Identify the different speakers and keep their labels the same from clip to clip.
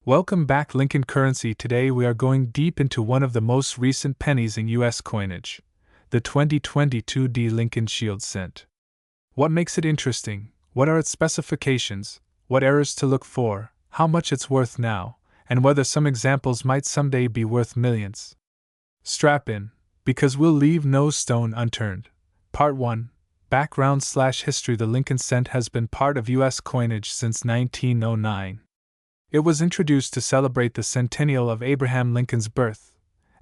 Speaker 1: Welcome back, Lincoln Currency. Today we are going deep into one of the most recent pennies in U.S. coinage, the 2022 D. Lincoln Shield cent. What makes it interesting? What are its specifications? What errors to look for? How much it's worth now? And whether some examples might someday be worth millions. Strap in, because we'll leave no stone unturned. Part 1. Background/history. The Lincoln cent has been part of U.S. coinage since 1909. It was introduced to celebrate the centennial of Abraham Lincoln's birth,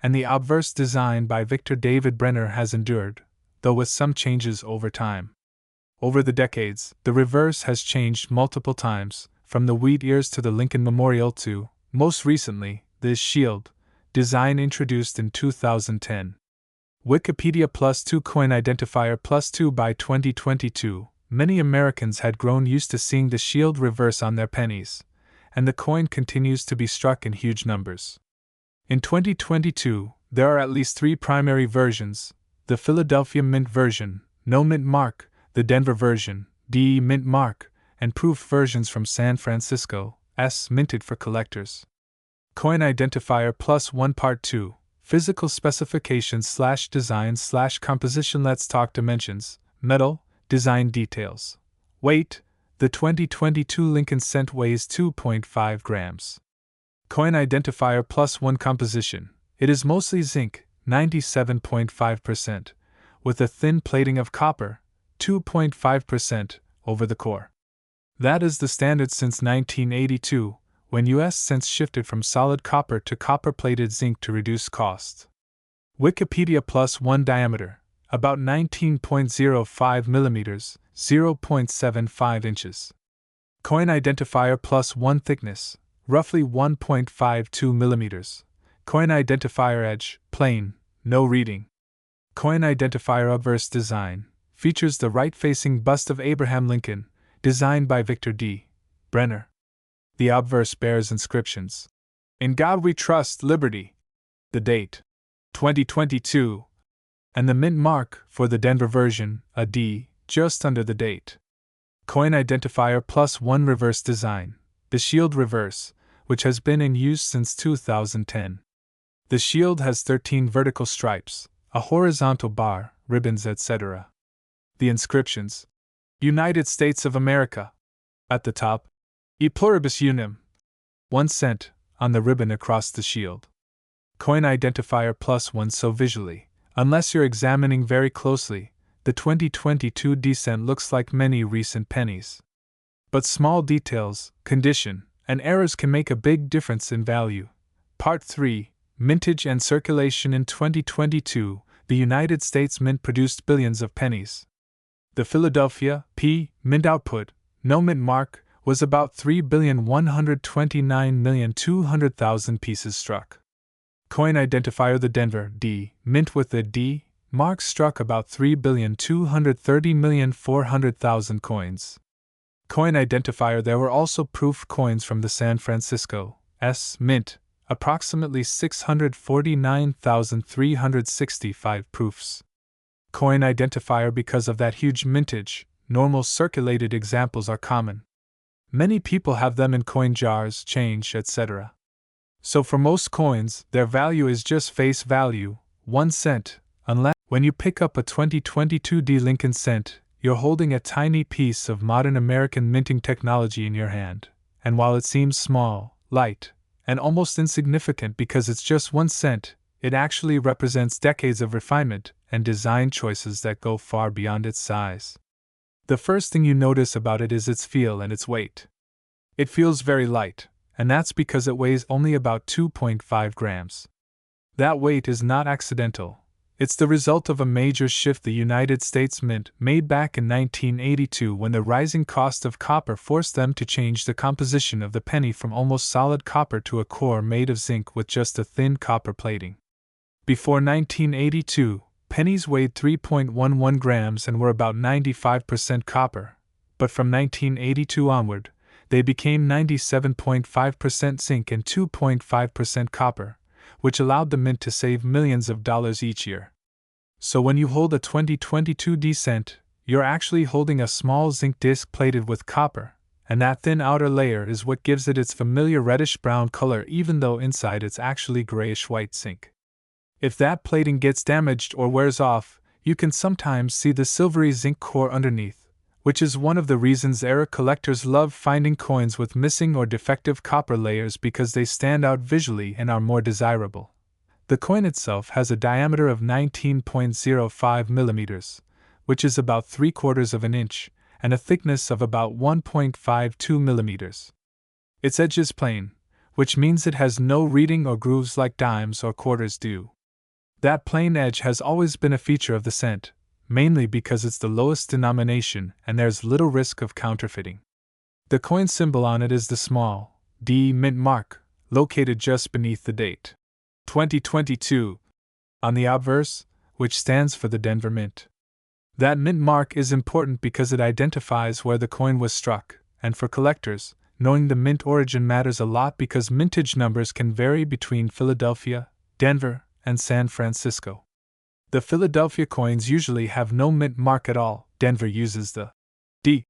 Speaker 1: and the obverse design by Victor David Brenner has endured, though with some changes over time. Over the decades, the reverse has changed multiple times, from the wheat ears to the Lincoln Memorial to, most recently, the shield design introduced in 2010. Wikipedia +2 coin identifier +2 by 2022. Many Americans had grown used to seeing the shield reverse on their pennies, and the coin continues to be struck in huge numbers. In 2022, there are at least 3 primary versions: the Philadelphia Mint version, no mint mark, the Denver version, DE mint mark, and proof versions from San Francisco, S minted for collectors. Coin identifier +1 Part 2, physical specifications/design/composition. Let's talk dimensions, metal, design details. Weight. The 2022 Lincoln cent weighs 2.5 grams. Coin identifier +1 composition. It is mostly zinc, 97.5%, with a thin plating of copper, 2.5%, over the core. That is the standard since 1982, when U.S. cents shifted from solid copper to copper-plated zinc to reduce cost. Wikipedia +1 diameter, about 19.05 millimeters, 0.75 inches. Coin identifier +1 thickness, roughly 1.52 millimeters. Coin identifier edge, plain, no reading. Coin identifier obverse design, features the right-facing bust of Abraham Lincoln, designed by Victor D. Brenner. The obverse bears inscriptions: "In God We Trust, Liberty." The date, 2022. And the mint mark, for the Denver version, a D, just under the date. Coin identifier +1 reverse design, the shield reverse, which has been in use since 2010. The shield has 13 vertical stripes, a horizontal bar, ribbons, etc. The inscriptions: United States of America at the top, E pluribus unum, 1 cent, on the ribbon across the shield. Coin identifier +1. So visually, unless you're examining very closely, the 2022 D cent looks like many recent pennies. But small details, condition, and errors can make a big difference in value. Part 3. Mintage and circulation. In 2022, the United States Mint produced billions of pennies. The Philadelphia P mint output, no mint mark, was about 3,129,200,000 pieces struck. Coin identifier the Denver D mint with the D mark struck about 3,230,400,000 coins. Coin identifier. There were also proof coins from the San Francisco S mint, approximately 649,365 proofs. Coin identifier. Because of that huge mintage, normal circulated examples are common. Many people have them in coin jars, change, etc. So for most coins, their value is just face value, 1 cent, unless when you pick up a 2022 D Lincoln cent, you're holding a tiny piece of modern American minting technology in your hand, and while it seems small, light, and almost insignificant because it's just 1 cent, it actually represents decades of refinement and design choices that go far beyond its size. The first thing you notice about it is its feel and its weight. It feels very light, and that's because it weighs only about 2.5 grams. That weight is not accidental. It's the result of a major shift the United States Mint made back in 1982 when the rising cost of copper forced them to change the composition of the penny from almost solid copper to a core made of zinc with just a thin copper plating. Before 1982, pennies weighed 3.11 grams and were about 95% copper, but from 1982 onward, they became 97.5% zinc and 2.5% copper, which allowed the mint to save millions of dollars each year. So when you hold a 2022 D cent, you're actually holding a small zinc disc plated with copper, and that thin outer layer is what gives it its familiar reddish-brown color even though inside it's actually grayish-white zinc. If that plating gets damaged or wears off, you can sometimes see the silvery zinc core underneath, which is one of the reasons era collectors love finding coins with missing or defective copper layers because they stand out visually and are more desirable. The coin itself has a diameter of 19.05 millimeters, which is about 3/4 of an inch, and a thickness of about 1.52 millimeters. Its edge is plain, which means it has no reading or grooves like dimes or quarters do. That plain edge has always been a feature of the cent, mainly because it's the lowest denomination and there's little risk of counterfeiting. The coin symbol on it is the small D mint mark, located just beneath the date 2022 on the obverse, which stands for the Denver Mint. That mint mark is important because it identifies where the coin was struck, and for collectors, knowing the mint origin matters a lot because mintage numbers can vary between Philadelphia, Denver, and San Francisco. The Philadelphia coins usually have no mint mark at all. Denver uses the D,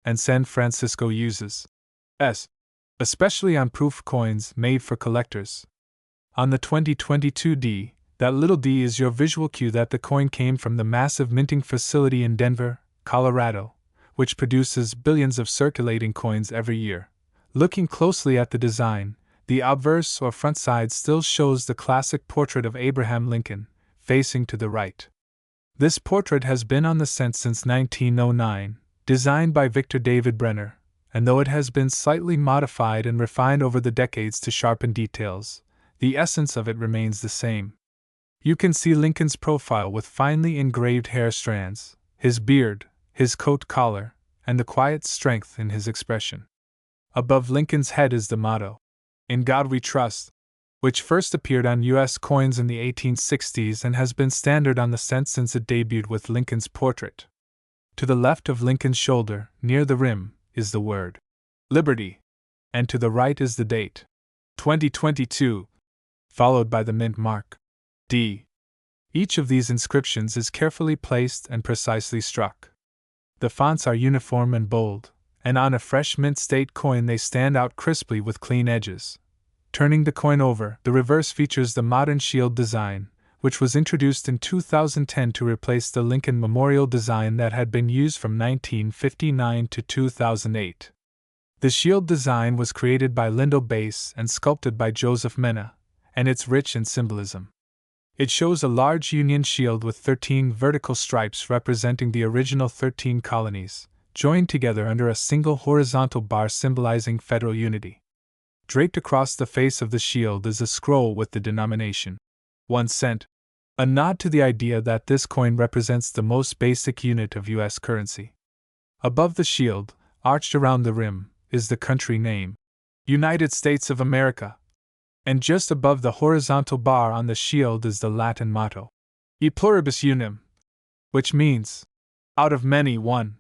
Speaker 1: and San Francisco uses S, especially on proof coins made for collectors. On the 2022 D, that little d is your visual cue that the coin came from the massive minting facility in Denver, Colorado, which produces billions of circulating coins every year. Looking closely at the design, the obverse or front side still shows the classic portrait of Abraham Lincoln, facing to the right. This portrait has been on the cent since 1909, designed by Victor David Brenner, and though it has been slightly modified and refined over the decades to sharpen details, the essence of it remains the same. You can see Lincoln's profile with finely engraved hair strands, his beard, his coat collar, and the quiet strength in his expression. Above Lincoln's head is the motto, "In God We Trust," which first appeared on U.S. coins in the 1860s and has been standard on the cent since it debuted with Lincoln's portrait. To the left of Lincoln's shoulder, near the rim, is the word Liberty, and to the right is the date 2022, followed by the mint mark D. Each of these inscriptions is carefully placed and precisely struck. The fonts are uniform and bold, and on a fresh mint state coin they stand out crisply with clean edges. Turning the coin over, the reverse features the modern shield design, which was introduced in 2010 to replace the Lincoln Memorial design that had been used from 1959 to 2008. The shield design was created by Lindo Bass and sculpted by Joseph Mena, and it's rich in symbolism. It shows a large Union shield with 13 vertical stripes representing the original 13 colonies, joined together under a single horizontal bar symbolizing federal unity. Draped across the face of the shield is a scroll with the denomination 1 cent, a nod to the idea that this coin represents the most basic unit of U.S. currency. Above the shield, arched around the rim, is the country name, United States of America. And just above the horizontal bar on the shield is the Latin motto, E pluribus unum, which means, out of many, one.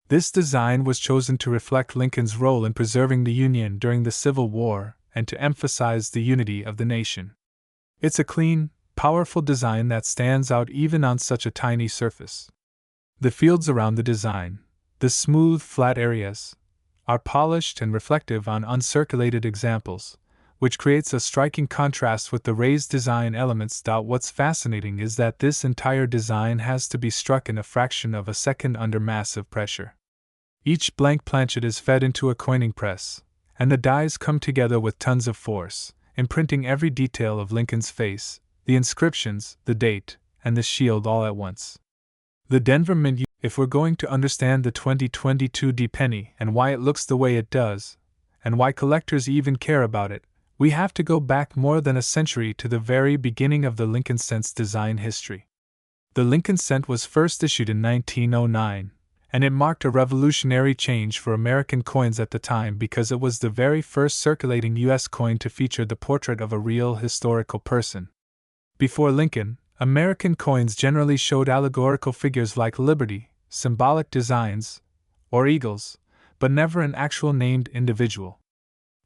Speaker 1: This design was chosen to reflect Lincoln's role in preserving the Union during the Civil War and to emphasize the unity of the nation. It's a clean, powerful design that stands out even on such a tiny surface. The fields around the design, the smooth, flat areas, are polished and reflective on uncirculated examples, which creates a striking contrast with the raised design elements. What's fascinating is that this entire design has to be struck in a fraction of a second under massive pressure. Each blank planchet is fed into a coining press, and the dies come together with tons of force, imprinting every detail of Lincoln's face, the inscriptions, the date, and the shield all at once. The Denver Mint. If we're going to understand the 2022 D penny and why it looks the way it does, and why collectors even care about it, we have to go back more than a century to the very beginning of the Lincoln Cent's design history. The Lincoln Cent was first issued in 1909, and it marked a revolutionary change for American coins at the time because it was the very first circulating U.S. coin to feature the portrait of a real historical person. Before Lincoln, American coins generally showed allegorical figures like liberty, symbolic designs, or eagles, but never an actual named individual.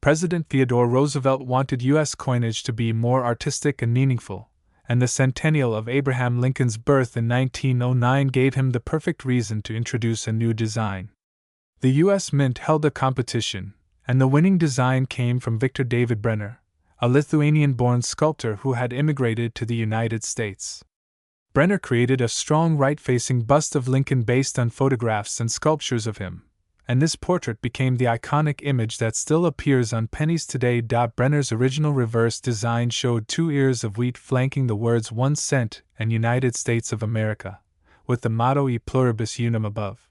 Speaker 1: President Theodore Roosevelt wanted U.S. coinage to be more artistic and meaningful, and the centennial of Abraham Lincoln's birth in 1909 gave him the perfect reason to introduce a new design. The U.S. Mint held a competition, and the winning design came from Victor David Brenner, a Lithuanian-born sculptor who had immigrated to the United States. Brenner created a strong right-facing bust of Lincoln based on photographs and sculptures of him, and this portrait became the iconic image that still appears on pennies today. Brenner's original reverse design showed 2 ears of wheat flanking the words 1 cent and United States of America, with the motto E pluribus unum above.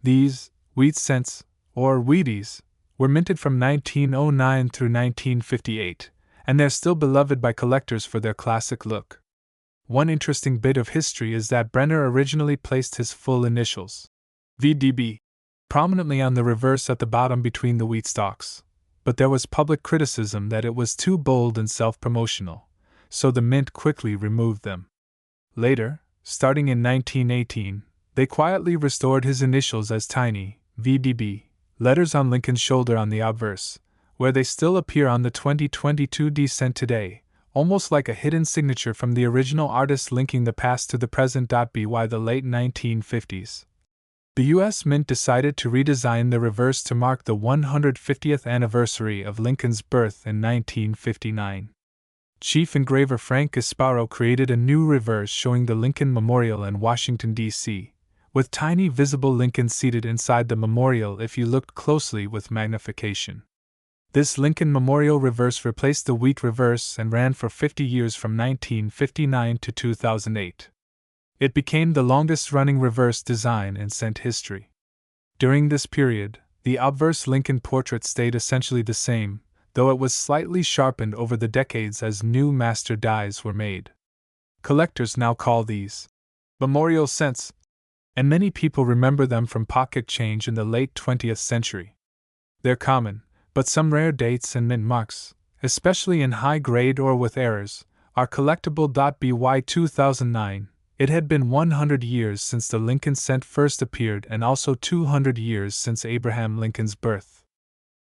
Speaker 1: These wheat cents, or Wheaties, were minted from 1909 through 1958, and they're still beloved by collectors for their classic look. One interesting bit of history is that Brenner originally placed his full initials, VDB, prominently on the reverse at the bottom between the wheat stalks, but there was public criticism that it was too bold and self-promotional, so the mint quickly removed them. Later, starting in 1918, they quietly restored his initials as tiny, VDB, letters on Lincoln's shoulder on the obverse, where they still appear on the 2022 cent today, almost like a hidden signature from the original artist linking the past to the present. By the late 1950s, the U.S. Mint decided to redesign the reverse to mark the 150th anniversary of Lincoln's birth in 1959. Chief engraver Frank Gasparo created a new reverse showing the Lincoln Memorial in Washington, D.C., with tiny visible Lincoln seated inside the memorial if you looked closely with magnification. This Lincoln Memorial reverse replaced the wheat reverse and ran for 50 years from 1959 to 2008. It became the longest-running reverse design in cent history. During this period, the obverse Lincoln portrait stayed essentially the same, though it was slightly sharpened over the decades as new master dies were made. Collectors now call these memorial cents, and many people remember them from pocket change in the late 20th century. They're common, but some rare dates and mint marks, especially in high grade or with errors, are collectible. By 2009, it had been 100 years since the Lincoln cent first appeared and also 200 years since Abraham Lincoln's birth.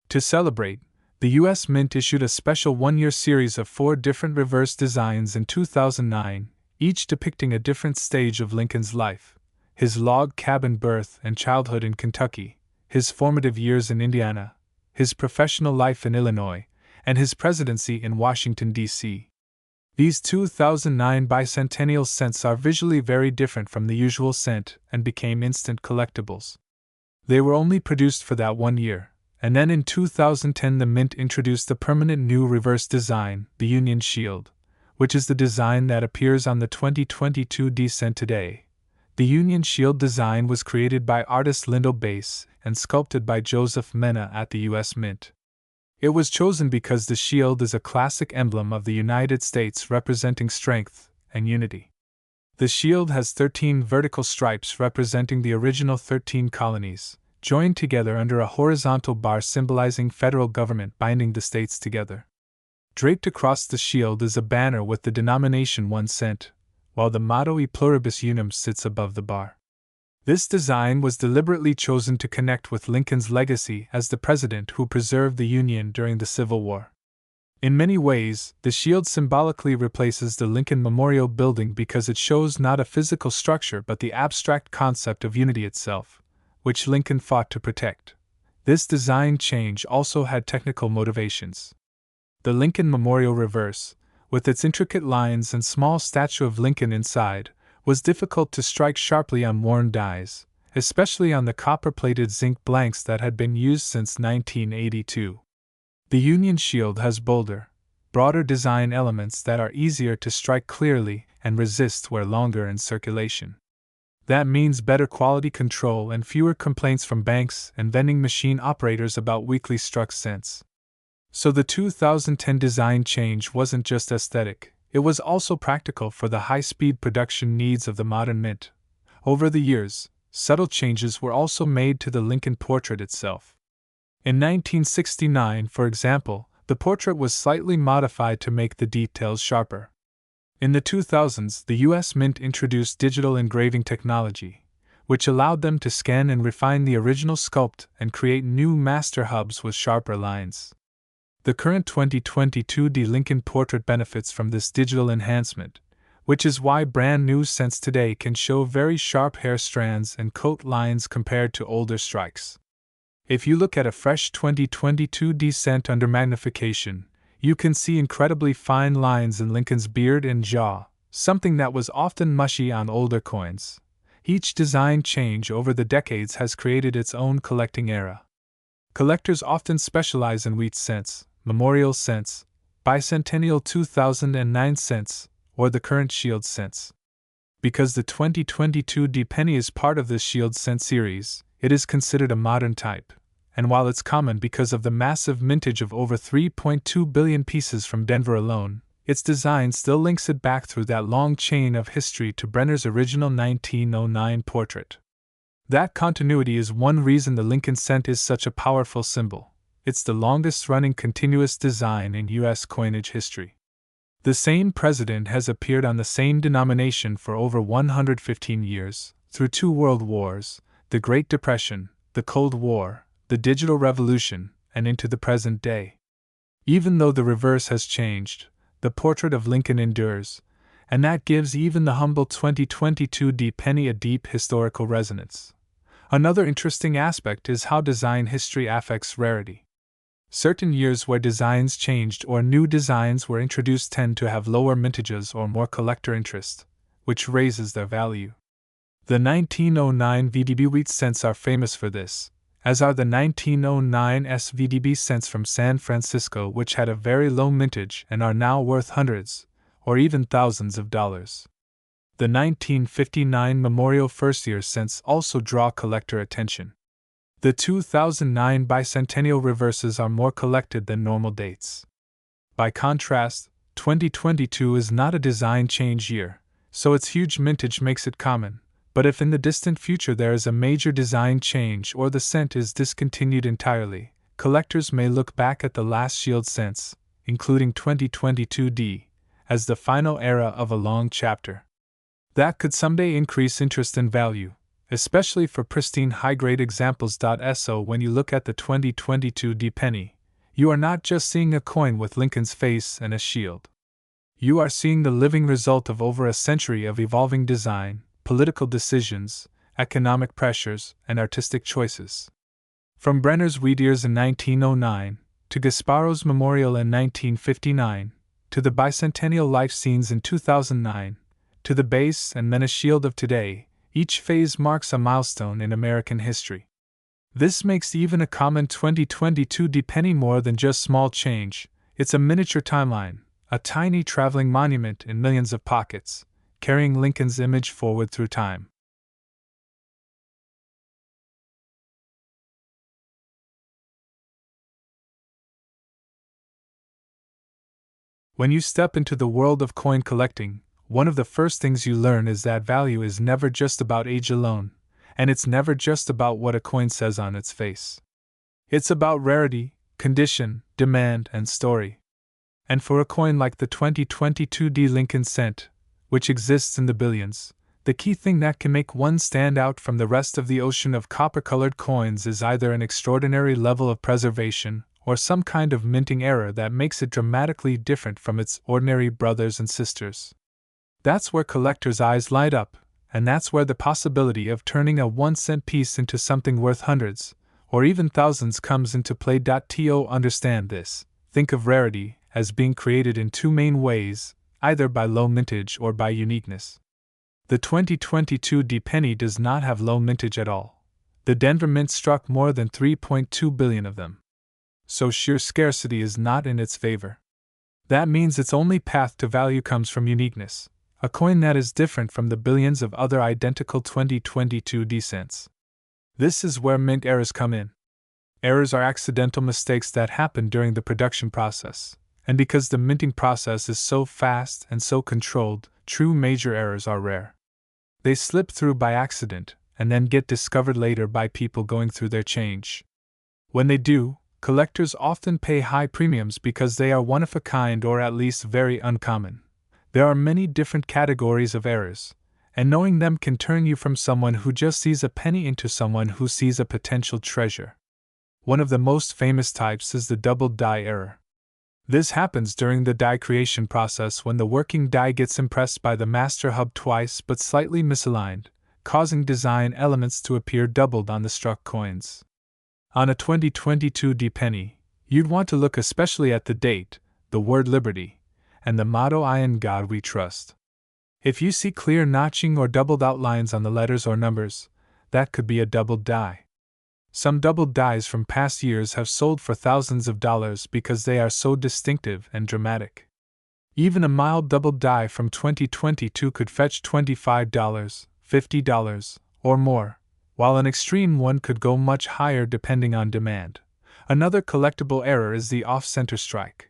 Speaker 1: To celebrate, the U.S. Mint issued a special one-year series of 4 different reverse designs in 2009, each depicting a different stage of Lincoln's life: his log cabin birth and childhood in Kentucky, his formative years in Indiana, his professional life in Illinois, and his presidency in Washington, D.C. These 2009 bicentennial cents are visually very different from the usual cent and became instant collectibles. They were only produced for that 1 year, and then in 2010 the Mint introduced the permanent new reverse design, the Union Shield, which is the design that appears on the 2022 cent today. The Union Shield design was created by artist Lindo Bass and sculpted by Joseph Mena at the U.S. Mint. It was chosen because the shield is a classic emblem of the United States representing strength and unity. The shield has 13 vertical stripes representing the original 13 colonies, joined together under a horizontal bar symbolizing federal government binding the states together. Draped across the shield is a banner with the denomination 1 cent, while the motto E pluribus unum sits above the bar. This design was deliberately chosen to connect with Lincoln's legacy as the president who preserved the Union during the Civil War. In many ways, the shield symbolically replaces the Lincoln Memorial Building because it shows not a physical structure but the abstract concept of unity itself, which Lincoln fought to protect. This design change also had technical motivations. The Lincoln Memorial reverse, with its intricate lines and small statue of Lincoln inside, was difficult to strike sharply on worn dies, especially on the copper-plated zinc blanks that had been used since 1982. The Union Shield has bolder, broader design elements that are easier to strike clearly and resist wear longer in circulation. That means better quality control and fewer complaints from banks and vending machine operators about weakly struck cents. So the 2010 design change wasn't just aesthetic. It was also practical for the high-speed production needs of the modern mint. Over the years, subtle changes were also made to the Lincoln portrait itself. In 1969, for example, the portrait was slightly modified to make the details sharper. In the 2000s, the U.S. Mint introduced digital engraving technology, which allowed them to scan and refine the original sculpt and create new master hubs with sharper lines. The current 2022 Lincoln portrait benefits from this digital enhancement, which is why brand new cents today can show very sharp hair strands and coat lines compared to older strikes. If you look at a fresh 2022 cent under magnification, you can see incredibly fine lines in Lincoln's beard and jaw, something that was often mushy on older coins. Each design change over the decades has created its own collecting era. Collectors often specialize in wheat cents, memorial cents, bicentennial 2009 cents, or the current Shield cents. Because the 2022 penny is part of this Shield cent series, it is considered a modern type, and while it's common because of the massive mintage of over 3.2 billion pieces from Denver alone, its design still links it back through that long chain of history to Brenner's original 1909 portrait. That continuity is one reason the Lincoln cent is such a powerful symbol. It's the longest-running continuous design in U.S. coinage history. The same president has appeared on the same denomination for over 115 years, through 2 world wars, the Great Depression, the Cold War, the Digital Revolution, and into the present day. Even though the reverse has changed, the portrait of Lincoln endures, and that gives even the humble 2022 penny a deep historical resonance. Another interesting aspect is how design history affects rarity. Certain years where designs changed or new designs were introduced tend to have lower mintages or more collector interest, which raises their value. The 1909 VDB wheat cents are famous for this, as are the 1909 SVDB cents from San Francisco, which had a very low mintage and are now worth hundreds, or even thousands of dollars. The 1959 Memorial First-Year cents also draw collector attention. The 2009 bicentennial reverses are more collected than normal dates. By contrast, 2022 is not a design change year, so its huge mintage makes it common, but if in the distant future there is a major design change or the cent is discontinued entirely, collectors may look back at the last Shield cents, including 2022 as the final era of a long chapter. That could someday increase interest and value, especially for pristine high-grade examples. So when you look at the 2022 penny, you are not just seeing a coin with Lincoln's face and a shield. You are seeing the living result of over a century of evolving design, political decisions, economic pressures, and artistic choices. From Brenner's wheat ears in 1909, to Gasparo's memorial in 1959, to the bicentennial life scenes in 2009, to the base and then a shield of today, each phase marks a milestone in American history. This makes even a common 2022 penny more than just small change, it's a miniature timeline, a tiny traveling monument in millions of pockets, carrying Lincoln's image forward through time. When you step into the world of coin collecting, one of the first things you learn is that value is never just about age alone, and it's never just about what a coin says on its face. It's about rarity, condition, demand, and story. And for a coin like the 2022 Lincoln cent, which exists in the billions, the key thing that can make one stand out from the rest of the ocean of copper-colored coins is either an extraordinary level of preservation or some kind of minting error that makes it dramatically different from its ordinary brothers and sisters. That's where collectors' eyes light up, and that's where the possibility of turning a 1-cent piece into something worth hundreds, or even thousands comes into play. To understand this, think of rarity as being created in 2 main ways, either by low mintage or by uniqueness. The 2022 penny does not have low mintage at all. The Denver Mint struck more than 3.2 billion of them. So sheer scarcity is not in its favor. That means its only path to value comes from uniqueness, a coin that is different from the billions of other identical 2022 cents. This is where mint errors come in. Errors are accidental mistakes that happen during the production process, and because the minting process is so fast and so controlled, true major errors are rare. They slip through by accident, and then get discovered later by people going through their change. When they do, collectors often pay high premiums because they are one of a kind or at least very uncommon. There are many different categories of errors, and knowing them can turn you from someone who just sees a penny into someone who sees a potential treasure. One of the most famous types is the double die error. This happens during the die creation process when the working die gets impressed by the master hub twice but slightly misaligned, causing design elements to appear doubled on the struck coins. On a 2022 D penny, you'd want to look especially at the date, the word Liberty, and the motto "I in God We Trust." If you see clear notching or doubled outlines on the letters or numbers, that could be a doubled die. Some doubled dies from past years have sold for thousands of dollars because they are so distinctive and dramatic. Even a mild doubled die from 2022 could fetch $25, $50, or more, while an extreme one could go much higher depending on demand. Another collectible error is the off-center strike.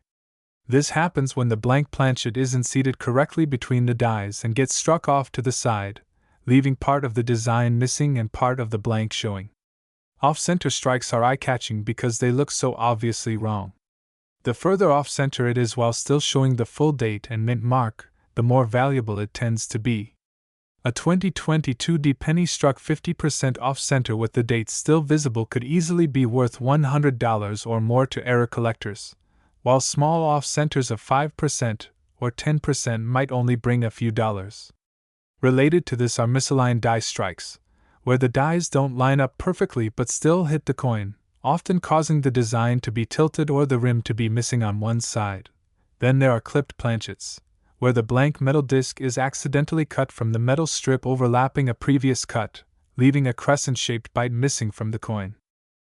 Speaker 1: This happens when the blank planchet isn't seated correctly between the dies and gets struck off to the side, leaving part of the design missing and part of the blank showing. Off-center strikes are eye-catching because they look so obviously wrong. The further off-center it is while still showing the full date and mint mark, the more valuable it tends to be. A 2022 D penny struck 50% off-center with the date still visible could easily be worth $100 or more to error collectors, while small off-centers of 5% or 10% might only bring a few dollars. Related to this are misaligned die strikes, where the dies don't line up perfectly but still hit the coin, often causing the design to be tilted or the rim to be missing on one side. Then there are clipped planchets, where the blank metal disc is accidentally cut from the metal strip overlapping a previous cut, leaving a crescent-shaped bite missing from the coin.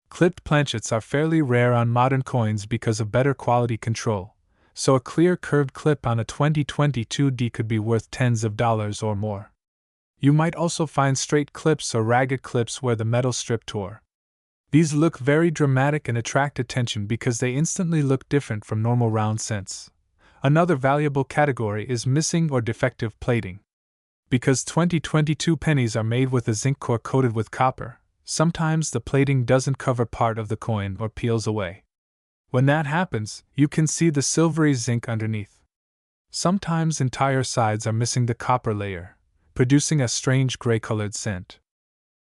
Speaker 1: Clipped planchets are fairly rare on modern coins because of better quality control, so a clear curved clip on a 2022 D could be worth tens of dollars or more. You might also find straight clips or ragged clips where the metal strip tore. These look very dramatic and attract attention because they instantly look different from normal round cents. Another valuable category is missing or defective plating. Because 2022 pennies are made with a zinc core coated with copper, sometimes the plating doesn't cover part of the coin or peels away. When that happens, you can see the silvery zinc underneath. Sometimes entire sides are missing the copper layer, producing a strange gray-colored scent.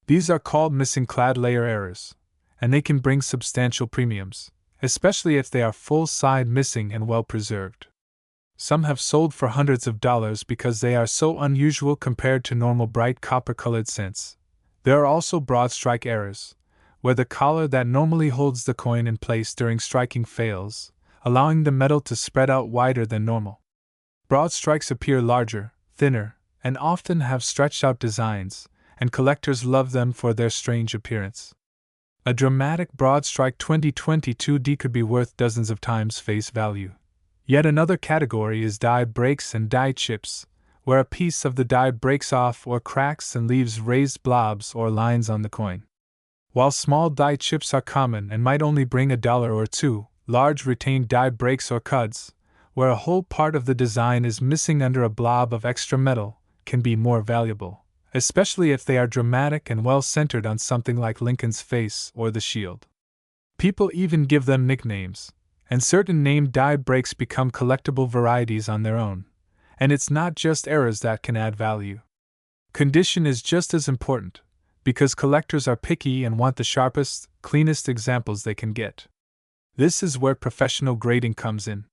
Speaker 1: These are called missing clad layer errors, and they can bring substantial premiums, especially if they are full side missing and well preserved. Some have sold for hundreds of dollars because they are so unusual compared to normal bright copper-colored scents. There are also broad strike errors, where the collar that normally holds the coin in place during striking fails, allowing the metal to spread out wider than normal. Broad strikes appear larger, thinner, and often have stretched out designs, and collectors love them for their strange appearance. A dramatic broad strike 2022 D could be worth dozens of times face value. Yet another category is die breaks and die chips, where a piece of the die breaks off or cracks and leaves raised blobs or lines on the coin. While small die chips are common and might only bring $1 or $2, large retained die breaks or cuds, where a whole part of the design is missing under a blob of extra metal, can be more valuable, especially if they are dramatic and well centered on something like Lincoln's face or the shield. People even give them nicknames, and certain named die breaks become collectible varieties on their own. And it's not just errors that can add value. Condition is just as important, because collectors are picky and want the sharpest, cleanest examples they can get. This is where professional grading comes in.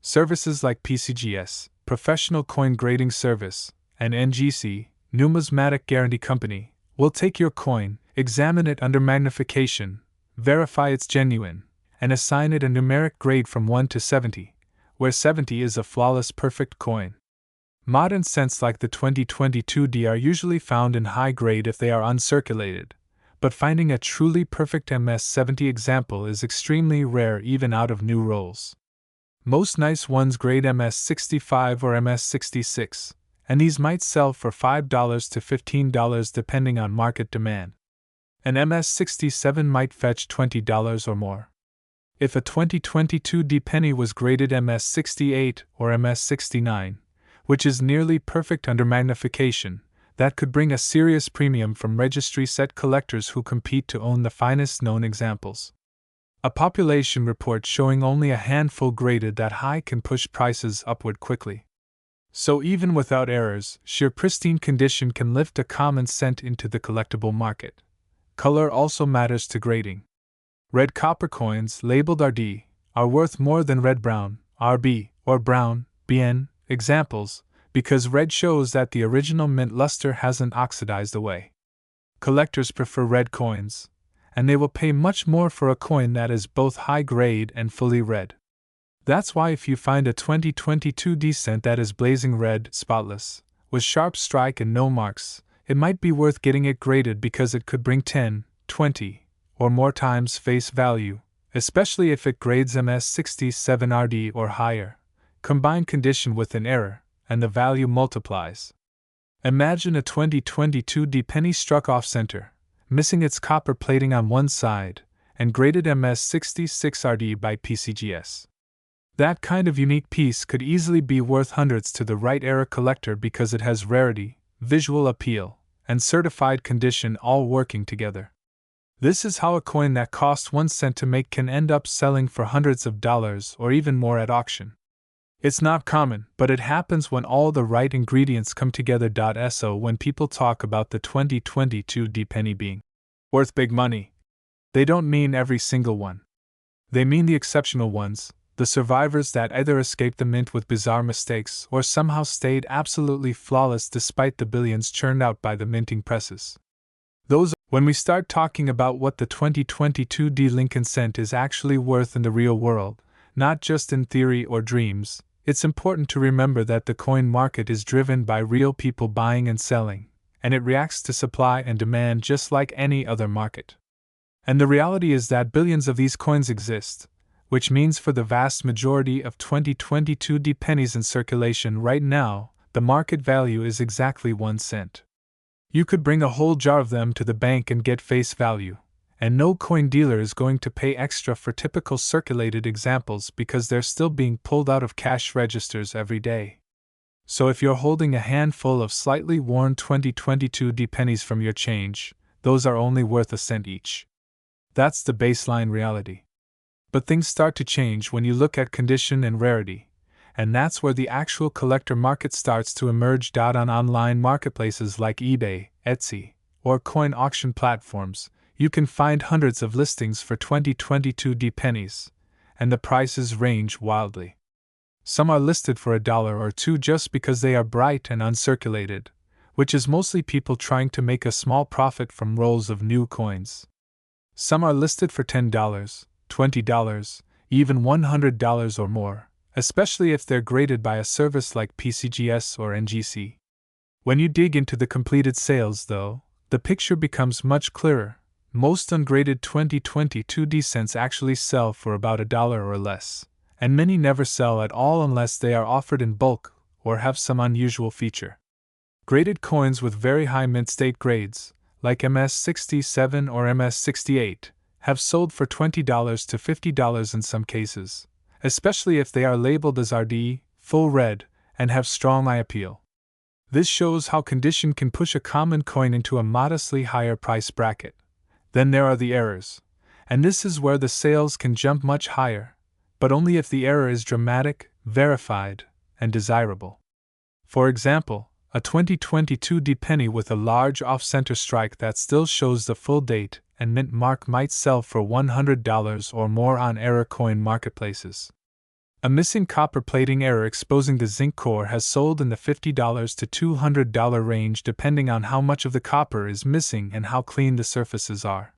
Speaker 1: Services like PCGS, Professional Coin Grading Service, and NGC, Numismatic Guarantee Company, will take your coin, examine it under magnification, verify it's genuine, and assign it a numeric grade from 1 to 70, where 70 is a flawless perfect coin. Modern cents like the 2022 D are usually found in high grade if they are uncirculated, but finding a truly perfect MS-70 example is extremely rare even out of new rolls. Most nice ones grade MS-65 or MS-66, and these might sell for $5 to $15 depending on market demand. An MS-67 might fetch $20 or more. If a 2022 D penny was graded MS-68 or MS-69, which is nearly perfect under magnification, that could bring a serious premium from registry set collectors who compete to own the finest known examples. A population report showing only a handful graded that high can push prices upward quickly. So even without errors, sheer pristine condition can lift a common cent into the collectible market. Color also matters to grading. Red copper coins, labeled RD, are worth more than red-brown, RB, or brown, BN, examples, because red shows that the original mint luster hasn't oxidized away. Collectors prefer red coins, and they will pay much more for a coin that is both high grade and fully red. That's why if you find a 2022 D-cent that is blazing red, spotless, with sharp strike and no marks, it might be worth getting it graded because it could bring 10, 20, or more times face value, especially if it grades MS67RD or higher. Combine condition with an error, and the value multiplies. Imagine a 2022 D penny struck off center, missing its copper plating on one side, and graded MS66RD by PCGS. That kind of unique piece could easily be worth hundreds to the right era collector because it has rarity, visual appeal, and certified condition all working together. This is how a coin that cost 1 cent to make can end up selling for hundreds of dollars or even more at auction. It's not common, but it happens when all the right ingredients come together. So when people talk about the 2022 D penny being worth big money, they don't mean every single one. They mean the exceptional ones, the survivors that either escaped the mint with bizarre mistakes or somehow stayed absolutely flawless despite the billions churned out by the minting presses. When we start talking about what the 2022 D Lincoln cent is actually worth in the real world, not just in theory or dreams, it's important to remember that the coin market is driven by real people buying and selling, and it reacts to supply and demand just like any other market. And the reality is that billions of these coins exist, which means for the vast majority of 2022 D pennies in circulation right now, the market value is exactly 1 cent. You could bring a whole jar of them to the bank and get face value, and no coin dealer is going to pay extra for typical circulated examples because they're still being pulled out of cash registers every day. So if you're holding a handful of slightly worn 2022 D pennies from your change, those are only worth a cent each. That's the baseline reality. But things start to change when you look at condition and rarity, and that's where the actual collector market starts to emerge. On online marketplaces like eBay, Etsy, or coin auction platforms, you can find hundreds of listings for 2022 D pennies, and the prices range wildly. Some are listed for $1 or $2 just because they are bright and uncirculated, which is mostly people trying to make a small profit from rolls of new coins. Some are listed for $10, $20, even $100 or more, especially if they're graded by a service like PCGS or NGC. When you dig into the completed sales, though, the picture becomes much clearer. Most ungraded 2022 D cents actually sell for about $1 or less, and many never sell at all unless they are offered in bulk or have some unusual feature. Graded coins with very high mint state grades, like MS67 or MS68, have sold for $20 to $50 in some cases, especially if they are labeled as RD, full red, and have strong eye appeal. This shows how condition can push a common coin into a modestly higher price bracket. Then there are the errors, and this is where the sales can jump much higher, but only if the error is dramatic, verified, and desirable. For example, a 2022 D penny with a large off-center strike that still shows the full date and mint mark might sell for $100 or more on error coin marketplaces. A missing copper plating error exposing the zinc core has sold in the $50 to $200 range depending on how much of the copper is missing and how clean the surfaces are.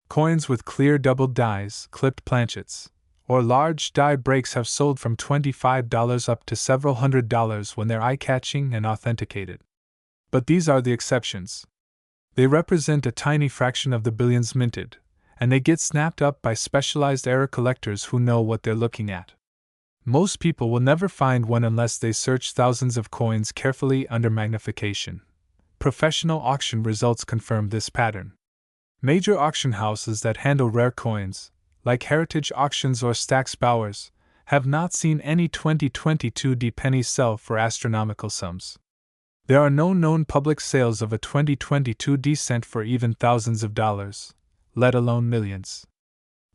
Speaker 1: Coins with clear doubled dies, clipped planchets, or large die breaks have sold from $25 up to several $100s when they're eye-catching and authenticated. But these are the exceptions. They represent a tiny fraction of the billions minted, and they get snapped up by specialized error collectors who know what they're looking at. Most people will never find one unless they search thousands of coins carefully under magnification. Professional auction results confirm this pattern. Major auction houses that handle rare coins, like Heritage Auctions or Stack's Bowers, have not seen any 2022 D pennies sell for astronomical sums. There are no known public sales of a 2022 D cent for even thousands of dollars, let alone millions.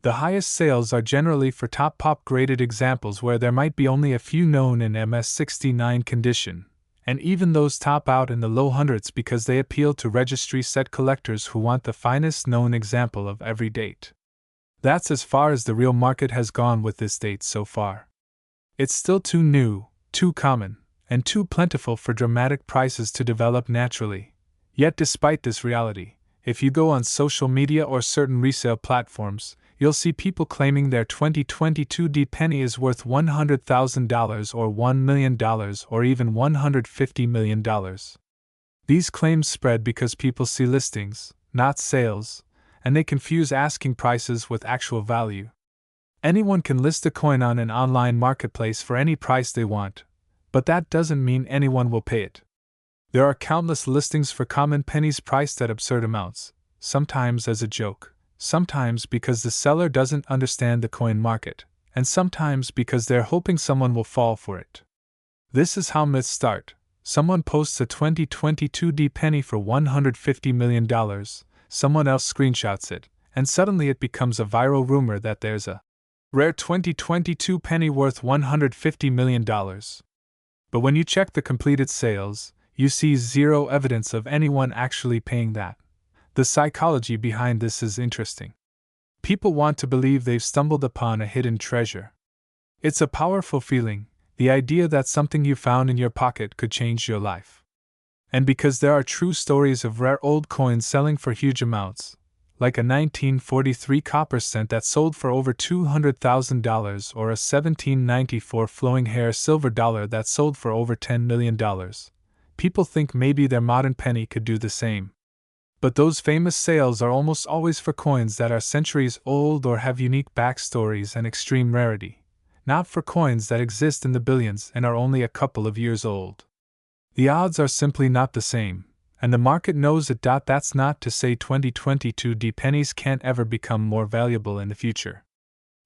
Speaker 1: The highest sales are generally for top pop graded examples where there might be only a few known in MS69 condition, and even those top out in the low hundreds because they appeal to registry set collectors who want the finest known example of every date. That's as far as the real market has gone with this date so far. It's still too new, too common, and too plentiful for dramatic prices to develop naturally. Yet despite this reality, If you go on social media or certain resale platforms, you'll see people claiming their 2022 D penny is worth $100,000 or $1 million or even $150 million. These claims spread because people see listings, not sales, and they confuse asking prices with actual value. Anyone can list a coin on an online marketplace for any price they want, but that doesn't mean anyone will pay it. There are countless listings for common pennies priced at absurd amounts, sometimes as a joke, sometimes because the seller doesn't understand the coin market, and sometimes because they're hoping someone will fall for it. This is how myths start. Someone posts a 2022 D penny for $150 million, someone else screenshots it, and suddenly it becomes a viral rumor that there's a rare 2022 penny worth $150 million. But when you check the completed sales, you see zero evidence of anyone actually paying that. The psychology behind this is interesting. People want to believe they've stumbled upon a hidden treasure. It's a powerful feeling, the idea that something you found in your pocket could change your life. And because there are true stories of rare old coins selling for huge amounts, like a 1943 copper cent that sold for over $200,000 or a 1794 flowing hair silver dollar that sold for over $10 million, people think maybe their modern penny could do the same. But those famous sales are almost always for coins that are centuries old or have unique backstories and extreme rarity, not for coins that exist in the billions and are only a couple of years old. The odds are simply not the same, and the market knows it. That's not to say 2022 D pennies can't ever become more valuable in the future.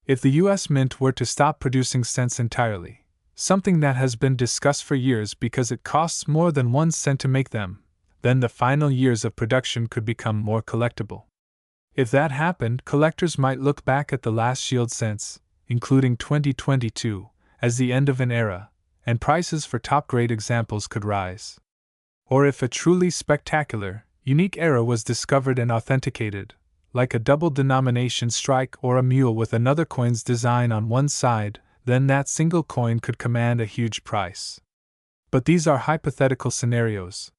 Speaker 1: If the US Mint were to stop producing cents entirely, something that has been discussed for years because it costs more than 1 cent to make them, then the final years of production could become more collectible. If that happened, collectors might look back at the last yield cents, including 2022, as the end of an era, and prices for top-grade examples could rise. Or if a truly spectacular, unique era was discovered and authenticated, like a double denomination strike or a mule with another coin's design on one side, then that single coin could command a huge price. But these are hypothetical scenarios.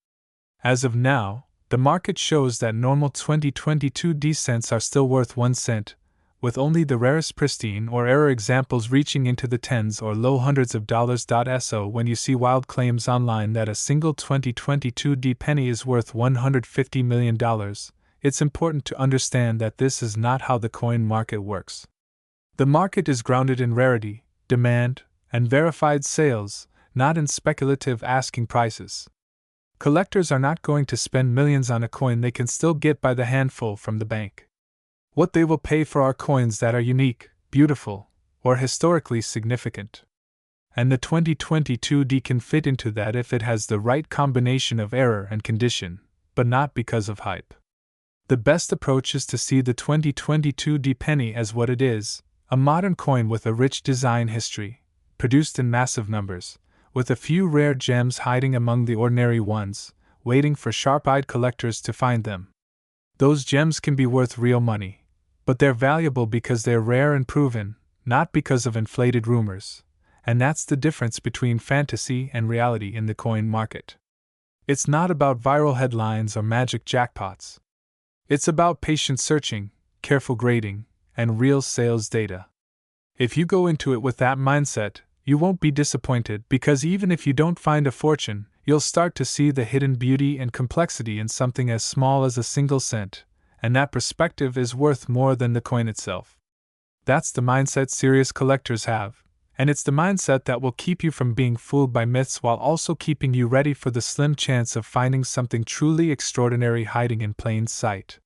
Speaker 1: As of now, the market shows that normal 2022 D cents are still worth 1 cent, with only the rarest pristine or error examples reaching into the tens or low hundreds of dollars. So when you see wild claims online that a single 2022 D penny is worth $150 million, it's important to understand that this is not how the coin market works. The market is grounded in rarity, demand, and verified sales, not in speculative asking prices. Collectors are not going to spend millions on a coin they can still get by the handful from the bank. What they will pay for are coins that are unique, beautiful, or historically significant. And the 2022 D can fit into that if it has the right combination of error and condition, but not because of hype. The best approach is to see the 2022 D penny as what it is, a modern coin with a rich design history, produced in massive numbers, with a few rare gems hiding among the ordinary ones, waiting for sharp-eyed collectors to find them. Those gems can be worth real money, but they're valuable because they're rare and proven, not because of inflated rumors, and that's the difference between fantasy and reality in the coin market. It's not about viral headlines or magic jackpots. It's about patient searching, careful grading, and real sales data. If you go into it with that mindset, you won't be disappointed because even if you don't find a fortune, you'll start to see the hidden beauty and complexity in something as small as a single cent, and that perspective is worth more than the coin itself. That's the mindset serious collectors have, and it's the mindset that will keep you from being fooled by myths while also keeping you ready for the slim chance of finding something truly extraordinary hiding in plain sight.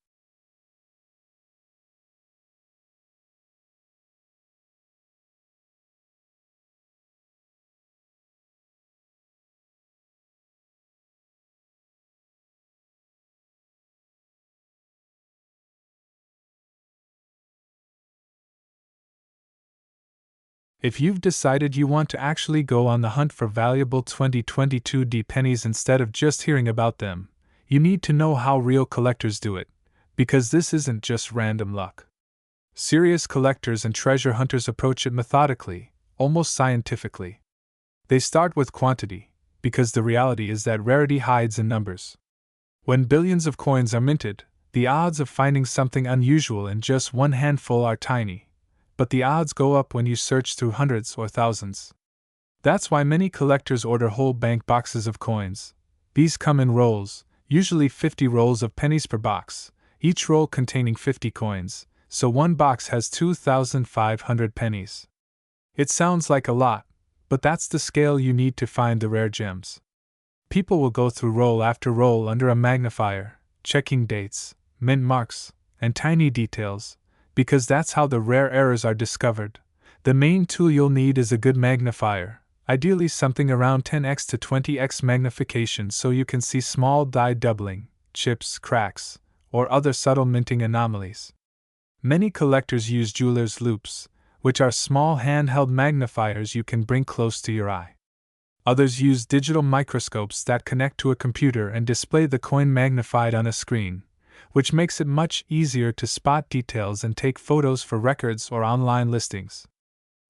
Speaker 1: If you've decided you want to actually go on the hunt for valuable 2022 D pennies instead of just hearing about them, you need to know how real collectors do it, because this isn't just random luck. Serious collectors and treasure hunters approach it methodically, almost scientifically. They start with quantity, because the reality is that rarity hides in numbers. When billions of coins are minted, the odds of finding something unusual in just one handful are tiny, but the odds go up when you search through hundreds or thousands. That's why many collectors order whole bank boxes of coins. These come in rolls, usually 50 rolls of pennies per box, each roll containing 50 coins, so one box has 2,500 pennies. It sounds like a lot, but that's the scale you need to find the rare gems. People will go through roll after roll under a magnifier, checking dates, mint marks, and tiny details, because that's how the rare errors are discovered. The main tool you'll need is a good magnifier, ideally something around 10x to 20x magnification so you can see small die doubling, chips, cracks, or other subtle minting anomalies. Many collectors use jeweler's loupes, which are small handheld magnifiers you can bring close to your eye. Others use digital microscopes that connect to a computer and display the coin magnified on a screen, which makes it much easier to spot details and take photos for records or online listings.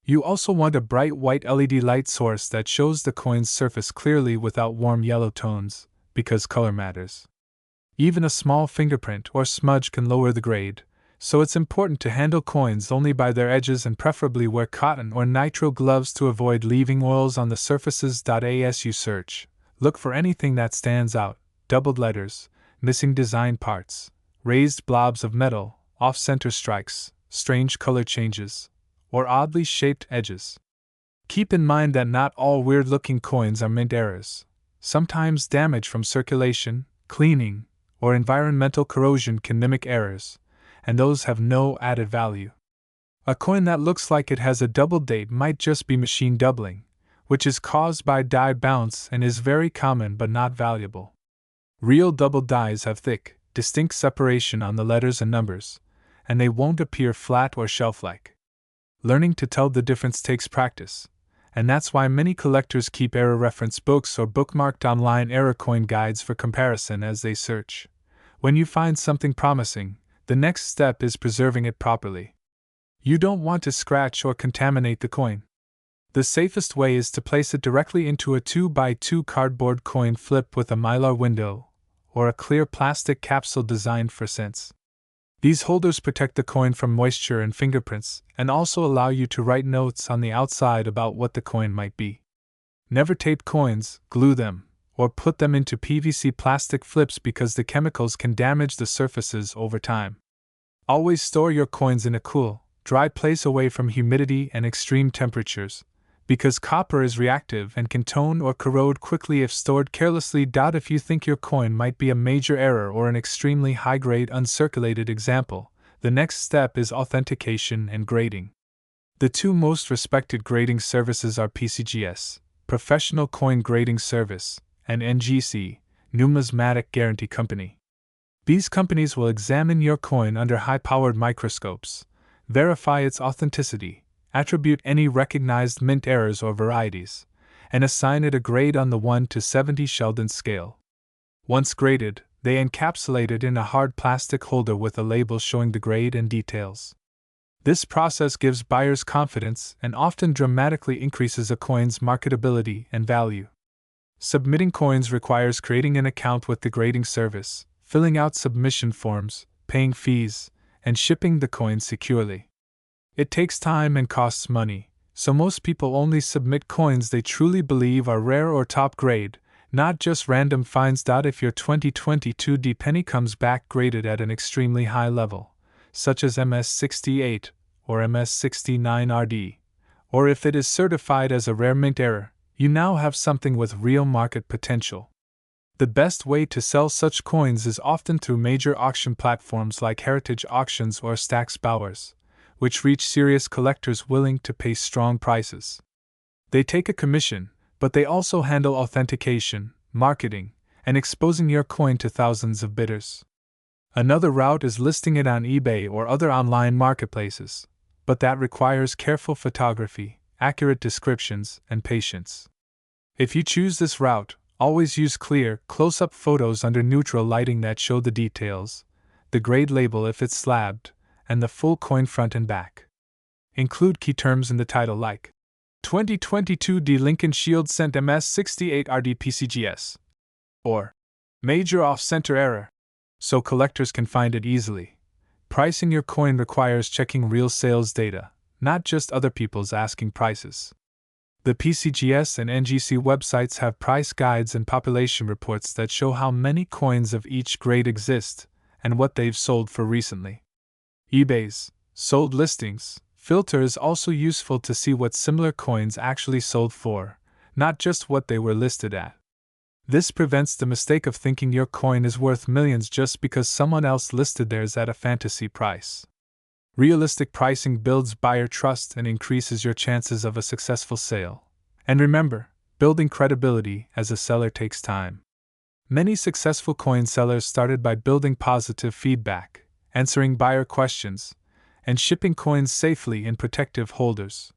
Speaker 1: You also want a bright white LED light source that shows the coin's surface clearly without warm yellow tones, because color matters. Even a small fingerprint or smudge can lower the grade, so it's important to handle coins only by their edges and preferably wear cotton or nitrile gloves to avoid leaving oils on the surfaces. As you search, look for anything that stands out: doubled letters, missing design parts, raised blobs of metal, off-center strikes, strange color changes, or oddly shaped edges. Keep in mind that not all weird-looking coins are mint errors. Sometimes damage from circulation, cleaning, or environmental corrosion can mimic errors, and those have no added value. A coin that looks like it has a double date might just be machine doubling, which is caused by die bounce and is very common but not valuable. Real double dies have thick, distinct separation on the letters and numbers, and they won't appear flat or shelf-like. Learning to tell the difference takes practice, and that's why many collectors keep error reference books or bookmarked online error coin guides for comparison as they search. When you find something promising, the next step is preserving it properly. You don't want to scratch or contaminate the coin. The safest way is to place it directly into a 2x2 cardboard coin flip with a mylar window, or a clear plastic capsule designed for scents. These holders protect the coin from moisture and fingerprints, and also allow you to write notes on the outside about what the coin might be. Never tape coins, glue them, or put them into PVC plastic flips because the chemicals can damage the surfaces over time. Always store your coins in a cool, dry place away from humidity and extreme temperatures, because copper is reactive and can tone or corrode quickly if stored carelessly. If you think your coin might be a major error or an extremely high-grade uncirculated example, the next step is authentication and grading. The two most respected grading services are PCGS, Professional Coin Grading Service, and NGC, Numismatic Guarantee Company. These companies will examine your coin under high-powered microscopes, verify its authenticity, attribute any recognized mint errors or varieties, and assign it a grade on the 1 to 70 Sheldon scale. Once graded, they encapsulate it in a hard plastic holder with a label showing the grade and details. This process gives buyers confidence and often dramatically increases a coin's marketability and value. Submitting coins requires creating an account with the grading service, filling out submission forms, paying fees, and shipping the coin securely. It takes time and costs money, so most people only submit coins they truly believe are rare or top grade, not just random finds. If your 2022 D penny comes back graded at an extremely high level, such as MS68 or MS69RD, or if it is certified as a rare mint error, you now have something with real market potential. The best way to sell such coins is often through major auction platforms like Heritage Auctions or Stax Bowers, which reach serious collectors willing to pay strong prices. They take a commission, but they also handle authentication, marketing, and exposing your coin to thousands of bidders. Another route is listing it on eBay or other online marketplaces, but that requires careful photography, accurate descriptions, and patience. If you choose this route, always use clear, close-up photos under neutral lighting that show the details, the grade label if it's slabbed, and the full coin front and back. Include key terms in the title like 2022 D Lincoln Shield Cent MS68 RD PCGS, or Major Off-Center Error. so collectors can find it easily. Pricing your coin requires checking real sales data, not just other people's asking prices. The PCGS and NGC websites have price guides and population reports that show how many coins of each grade exist and what they've sold for recently. eBay's sold listings filter is also useful to see what similar coins actually sold for, not just what they were listed at. This prevents the mistake of thinking your coin is worth millions just because someone else listed theirs at a fantasy price. Realistic pricing builds buyer trust and increases your chances of a successful sale. And remember, building credibility as a seller takes time. Many successful coin sellers started by building positive feedback, answering buyer questions, and shipping coins safely in protective holders.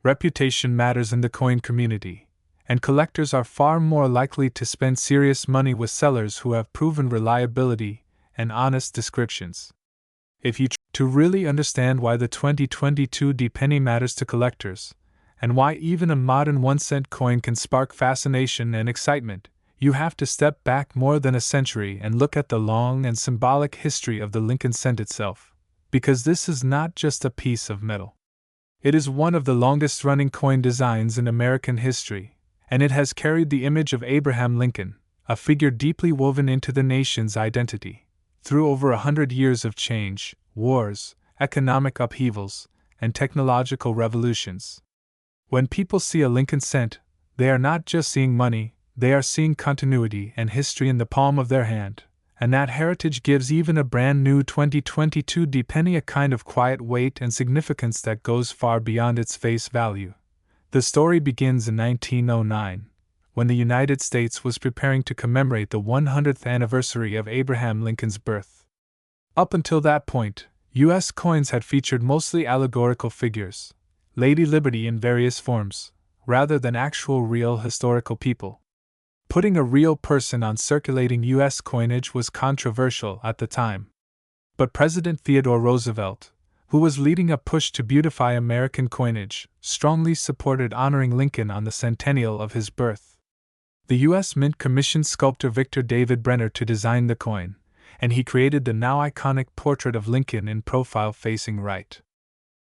Speaker 1: Reputation matters in the coin community, and collectors are far more likely to spend serious money with sellers who have proven reliability and honest descriptions. If you try to really understand why the 2022 penny matters to collectors, and why even a modern 1-cent coin can spark fascination and excitement, you have to step back more than a century and look at the long and symbolic history of the Lincoln cent itself, because this is not just a piece of metal. It is one of the longest-running coin designs in American history, and it has carried the image of Abraham Lincoln, a figure deeply woven into the nation's identity, through over 100 years of change, wars, economic upheavals, and technological revolutions. When people see a Lincoln cent, they are not just seeing money, they are seeing continuity and history in the palm of their hand, and that heritage gives even a brand new 2022 penny a kind of quiet weight and significance that goes far beyond its face value. The story begins in 1909, when the United States was preparing to commemorate the 100th anniversary of Abraham Lincoln's birth. Up until that point, U.S. coins had featured mostly allegorical figures, Lady Liberty in various forms, rather than actual real historical people. Putting a real person on circulating U.S. coinage was controversial at the time. But President Theodore Roosevelt, who was leading a push to beautify American coinage, strongly supported honoring Lincoln on the centennial of his birth. The U.S. Mint commissioned sculptor Victor David Brenner to design the coin, and he created the now iconic portrait of Lincoln in profile facing right.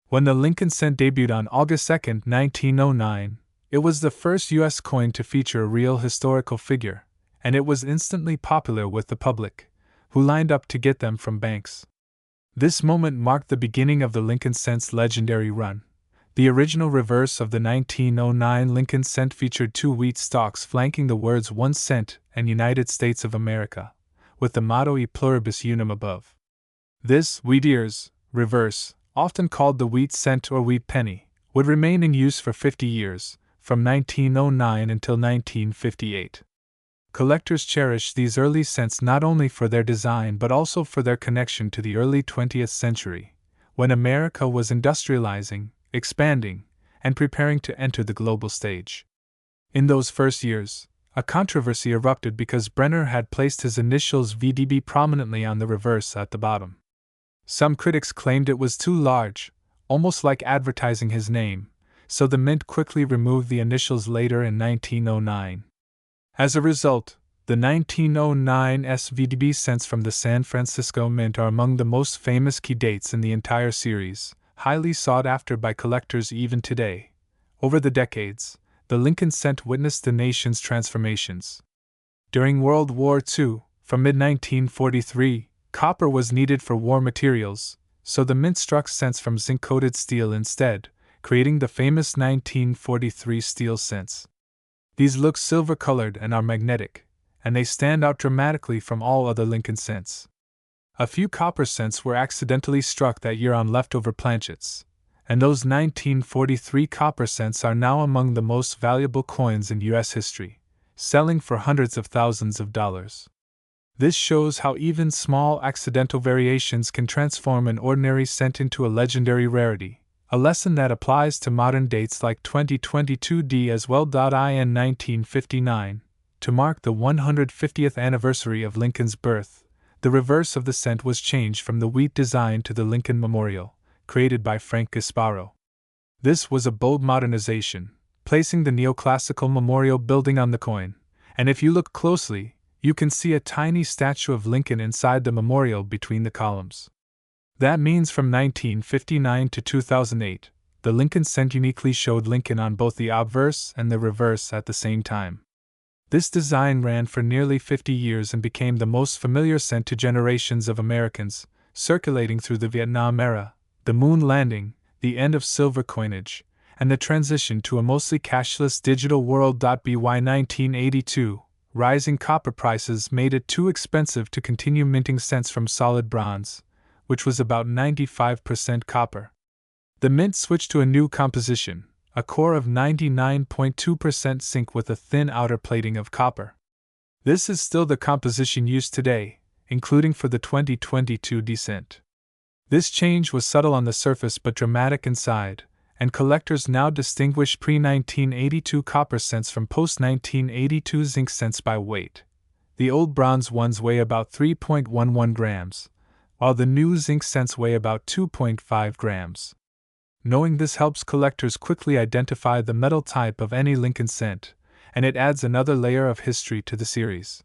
Speaker 1: When the Lincoln cent debuted on August 2, 1909, it was the first U.S. coin to feature a real historical figure, and it was instantly popular with the public, who lined up to get them from banks. This moment marked the beginning of the Lincoln cent's legendary run. The original reverse of the 1909 Lincoln cent featured 2 wheat stalks flanking the words 1 cent and United States of America, with the motto E pluribus unum above. This wheat ears reverse, often called the wheat cent or wheat penny, would remain in use for 50 years, from 1909 until 1958. Collectors cherish these early cents not only for their design but also for their connection to the early 20th century, when America was industrializing, expanding, and preparing to enter the global stage. In those first years, a controversy erupted because Brenner had placed his initials VDB prominently on the reverse at the bottom. Some critics claimed it was too large, almost like advertising his name, so the Mint quickly removed the initials later in 1909. As a result, the 1909 SVDB cents from the San Francisco Mint are among the most famous key dates in the entire series, highly sought after by collectors even today. Over the decades, the Lincoln cent witnessed the nation's transformations. During World War II, from mid-1943, copper was needed for war materials, so the Mint struck cents from zinc-coated steel instead, creating the famous 1943 steel cents. These look silver-colored and are magnetic, and they stand out dramatically from all other Lincoln cents. A few copper cents were accidentally struck that year on leftover planchets, and those 1943 copper cents are now among the most valuable coins in U.S. history, selling for hundreds of thousands of dollars. This shows how even small accidental variations can transform an ordinary cent into a legendary rarity, a lesson that applies to modern dates like 2022 as well. In 1959, to mark the 150th anniversary of Lincoln's birth, the reverse of the cent was changed from the wheat design to the Lincoln Memorial, created by Frank Gasparo. This was a bold modernization, placing the neoclassical memorial building on the coin, and if you look closely, you can see a tiny statue of Lincoln inside the memorial between the columns. That means from 1959 to 2008, the Lincoln cent uniquely showed Lincoln on both the obverse and the reverse at the same time. This design ran for nearly 50 years and became the most familiar cent to generations of Americans, circulating through the Vietnam era, the moon landing, the end of silver coinage, and the transition to a mostly cashless digital world. By 1982, rising copper prices made it too expensive to continue minting cents from solid bronze, which was about 95% copper. The mint switched to a new composition, a core of 99.2% zinc with a thin outer plating of copper. This is still the composition used today, including for the 2022 cent. This change was subtle on the surface but dramatic inside, and collectors now distinguish pre-1982 copper cents from post-1982 zinc cents by weight. The old bronze ones weigh about 3.11 grams, while the new zinc cents weigh about 2.5 grams. Knowing this helps collectors quickly identify the metal type of any Lincoln cent, and it adds another layer of history to the series.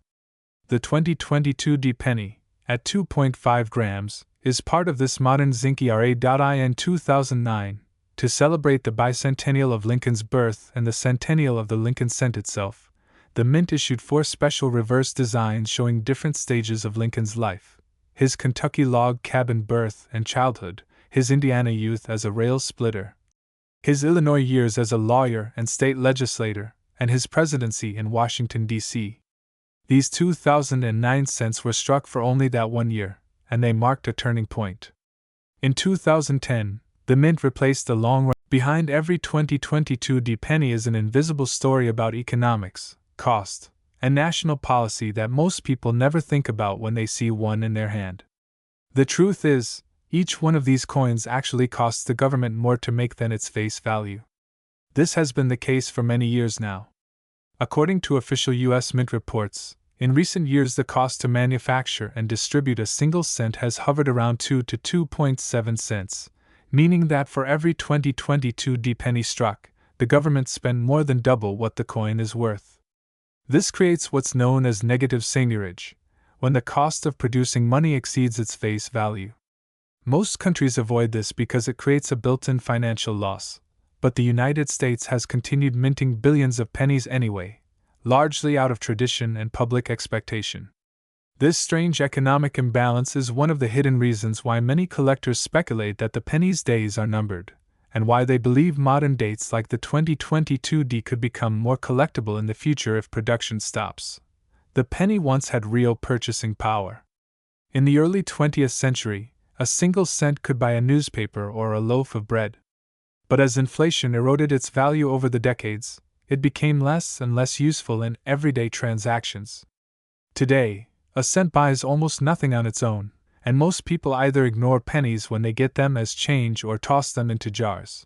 Speaker 1: The 2022 penny, at 2.5 grams, is part of this modern zinc era. In 2009, to celebrate the bicentennial of Lincoln's birth and the centennial of the Lincoln cent itself, the Mint issued 4 special reverse designs showing different stages of Lincoln's life: his Kentucky log cabin birth and childhood, his Indiana youth as a rail splitter, his Illinois years as a lawyer and state legislator, and his presidency in Washington, D.C. These 2009 cents were struck for only that 1 year, and they marked a turning point. In 2010, the Mint replaced the long run. Behind every 2022 penny is an invisible story about economics, cost, and national policy that most people never think about when they see one in their hand. The truth is, each one of these coins actually costs the government more to make than its face value. This has been the case for many years now. According to official U.S. Mint reports, in recent years the cost to manufacture and distribute a single cent has hovered around 2 to 2.7 cents, meaning that for every 2022 penny struck, the government spent more than double what the coin is worth. This creates what's known as negative seigniorage, when the cost of producing money exceeds its face value. Most countries avoid this because it creates a built-in financial loss, but the United States has continued minting billions of pennies anyway, largely out of tradition and public expectation. This strange economic imbalance is one of the hidden reasons why many collectors speculate that the penny's days are numbered, and why they believe modern dates like the 2022 could become more collectible in the future if production stops. The penny once had real purchasing power. In the early 20th century, a single cent could buy a newspaper or a loaf of bread. But as inflation eroded its value over the decades, it became less and less useful in everyday transactions. Today, a cent buys almost nothing on its own, and most people either ignore pennies when they get them as change or toss them into jars.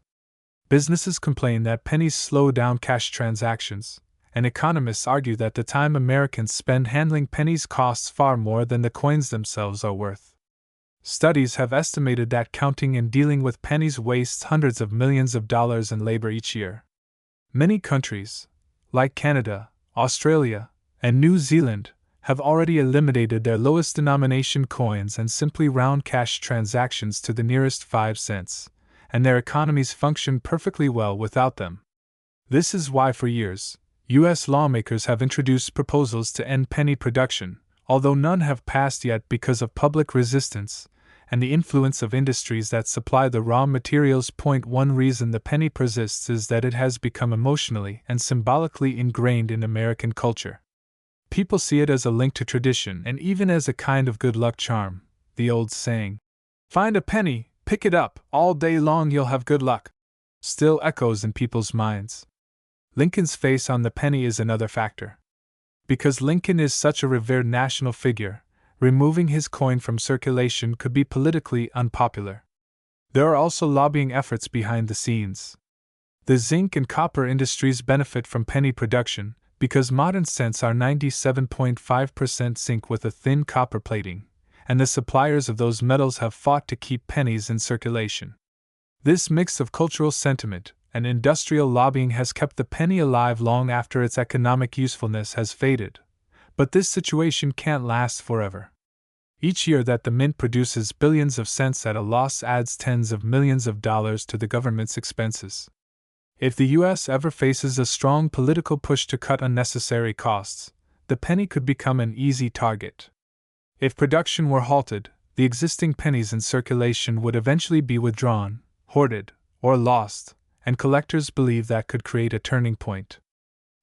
Speaker 1: Businesses complain that pennies slow down cash transactions, and economists argue that the time Americans spend handling pennies costs far more than the coins themselves are worth. Studies have estimated that counting and dealing with pennies wastes hundreds of millions of dollars in labor each year. Many countries, like Canada, Australia, and New Zealand, have already eliminated their lowest denomination coins and simply round cash transactions to the nearest 5 cents, and their economies function perfectly well without them. This is why for years, U.S. lawmakers have introduced proposals to end penny production, although none have passed yet because of public resistance and the influence of industries that supply the raw materials. One reason the penny persists is that it has become emotionally and symbolically ingrained in American culture. People see it as a link to tradition and even as a kind of good luck charm. The old saying, "Find a penny, pick it up, all day long you'll have good luck," still echoes in people's minds. Lincoln's face on the penny is another factor. Because Lincoln is such a revered national figure, removing his coin from circulation could be politically unpopular. There are also lobbying efforts behind the scenes. The zinc and copper industries benefit from penny production because modern cents are 97.5% zinc with a thin copper plating, and the suppliers of those metals have fought to keep pennies in circulation. This mix of cultural sentiment and industrial lobbying has kept the penny alive long after its economic usefulness has faded. But this situation can't last forever. Each year that the mint produces billions of cents at a loss adds tens of millions of dollars to the government's expenses. If the U.S. ever faces a strong political push to cut unnecessary costs, the penny could become an easy target. If production were halted, the existing pennies in circulation would eventually be withdrawn, hoarded, or lost, and collectors believe that could create a turning point.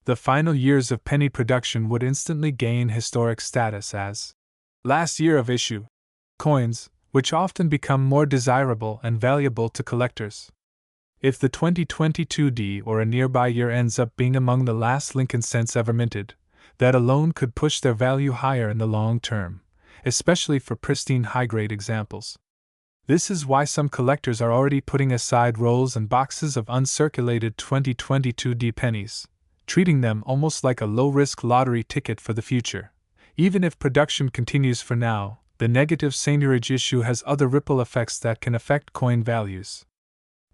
Speaker 1: The final years of penny production would instantly gain historic status as last year of issue coins, which often become more desirable and valuable to collectors. If the 2022 D or a nearby year ends up being among the last Lincoln cents ever minted, that alone could push their value higher in the long term, especially for pristine high-grade examples. This is why some collectors are already putting aside rolls and boxes of uncirculated 2022 D pennies, treating them almost like a low-risk lottery ticket for the future. Even if production continues for now, the negative seigniorage issue has other ripple effects that can affect coin values.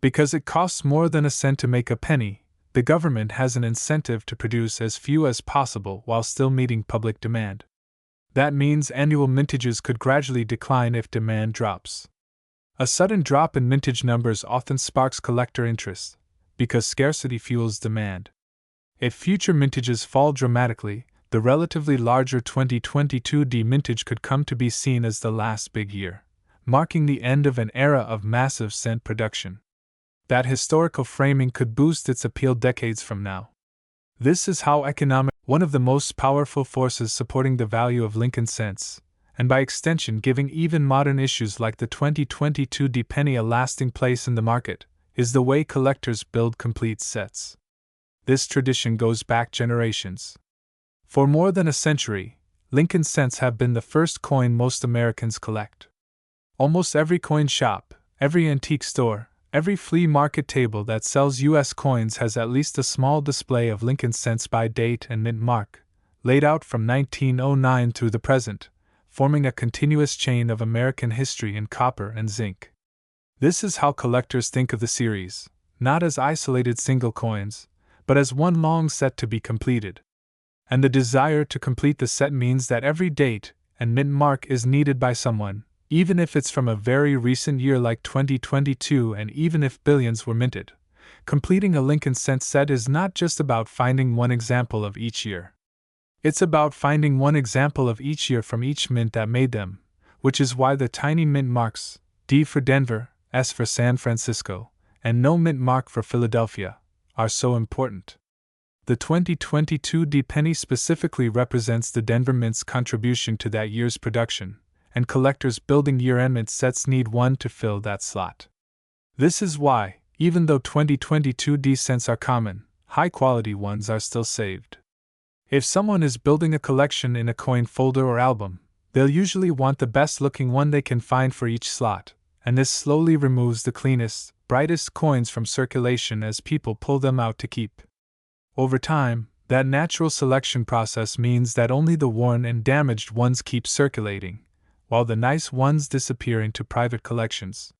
Speaker 1: Because it costs more than a cent to make a penny, the government has an incentive to produce as few as possible while still meeting public demand. That means annual mintages could gradually decline if demand drops. A sudden drop in mintage numbers often sparks collector interest, because scarcity fuels demand. If future mintages fall dramatically, the relatively larger 2022 D mintage could come to be seen as the last big year, marking the end of an era of massive cent production. That historical framing could boost its appeal decades from now. This is how economics, one of the most powerful forces supporting the value of Lincoln cents, and by extension giving even modern issues like the 2022 D penny a lasting place in the market, is the way collectors build complete sets. This tradition goes back generations. For more than a century, Lincoln cents have been the first coin most Americans collect. Almost every coin shop, every antique store, every flea market table that sells U.S. coins has at least a small display of Lincoln cents by date and mint mark, laid out from 1909 through the present, forming a continuous chain of American history in copper and zinc. This is how collectors think of the series, not as isolated single coins, but as one long set to be completed. And the desire to complete the set means that every date and mint mark is needed by someone, even if it's from a very recent year like 2022 and even if billions were minted. Completing a Lincoln cent set is not just about finding one example of each year. It's about finding one example of each year from each mint that made them, which is why the tiny mint marks, D for Denver, S for San Francisco, and no mint mark for Philadelphia, are so important. The 2022 D penny specifically represents the Denver Mint's contribution to that year's production, and collectors building year-end mint sets need one to fill that slot. This is why, even though 2022 D cents are common, high-quality ones are still saved. If someone is building a collection in a coin folder or album, they'll usually want the best-looking one they can find for each slot, and this slowly removes the cleanest, brightest coins from circulation as people pull them out to keep. Over time, that natural selection process means that only the worn and damaged ones keep circulating, while the nice ones disappear into private collections.